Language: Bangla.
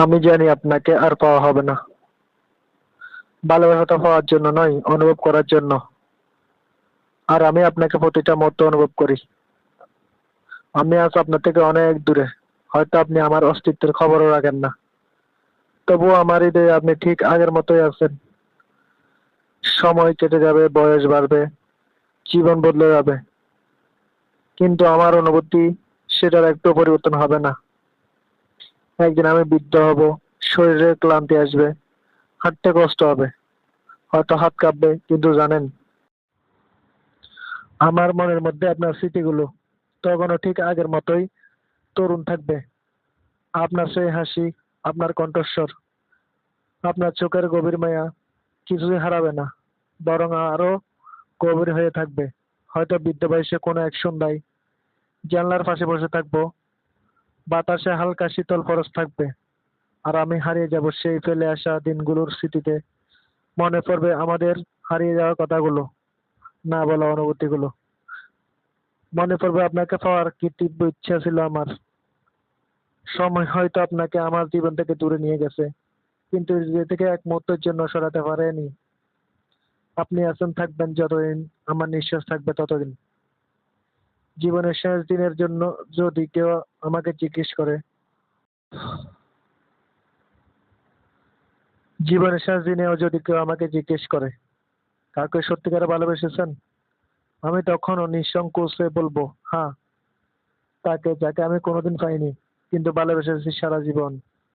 আমি জানি আপনাকে আর পাওয়া হবে না। ভালোবাসাটা পাওয়ার জন্য নয়, অনুভব করার জন্য। আর আমি আপনাকে প্রতিটা মুহূর্তে অনুভব করি। আমি আজ আপনার থেকে অনেক দূরে। হয়তো আপনি আমার অস্তিত্বের খবরও রাখেন না। তবুও আমার হৃদয়ে আপনি ঠিক আগের মতোই আছেন। সময় কেটে যাবে, বয়স বাড়বে, জীবন বদলে যাবে। কিন্তু আমার অনুভূতি সেটার একটু পরিবর্তন হবে না। একদিন আমি বৃদ্ধ হব, শরীরে ক্লান্তি আসবে, হাঁটতে কষ্ট হবে, হয়তো হাত কাঁপবে, কিন্তু জানেন, আমার মনের মধ্যে আপনার স্মৃতিগুলো তখনও ঠিক আগের মতোই তরুণ থাকবে। আপনার সেই হাসি, আপনার কণ্ঠস্বর, আপনার চোখের গভীর মায়া কিছুই হারাবে না, বরং আরো গভীর হয়ে থাকবে। হয়তো বৃদ্ধ বয়সে কোনো এক সন্ধ্যায় জানলার পাশে বসে থাকবো, বাতাসে হালকা শীতল পরশ থাকবে, আর আমি হারিয়ে যাব সেই ফেলে আসা দিনগুলোর স্মৃতিতে। মনে পড়বে আমাদের হারিয়ে যাওয়া কথাগুলো, না বলা অনুভূতিগুলো। মনে পড়বে আপনাকে পাওয়ার কি তীব্র ইচ্ছা ছিল আমার। সময় হয়তো আপনাকে আমার জীবন থেকে দূরে নিয়ে গেছে, কিন্তু হৃদয় থেকে এক মুহূর্তের জন্য সরাতে পারেনি। আপনি আছেন, থাকবেন যতদিন আমার নিঃশ্বাস থাকবে ততদিন। জীবনের শেষ দিনের জন্য যদি কেউ আমাকে জিজ্ঞেস করে, জীবনের শেষ দিনেও যদি কেউ আমাকে জিজ্ঞেস করে কাউকে সত্যিকারে ভালোবেসেছেন, আমি তখনও নিঃসংকোচে বলবো, হ্যাঁ, তাকে, যাকে আমি কোনোদিন পাইনি কিন্তু ভালোবেসেছি সারা জীবন।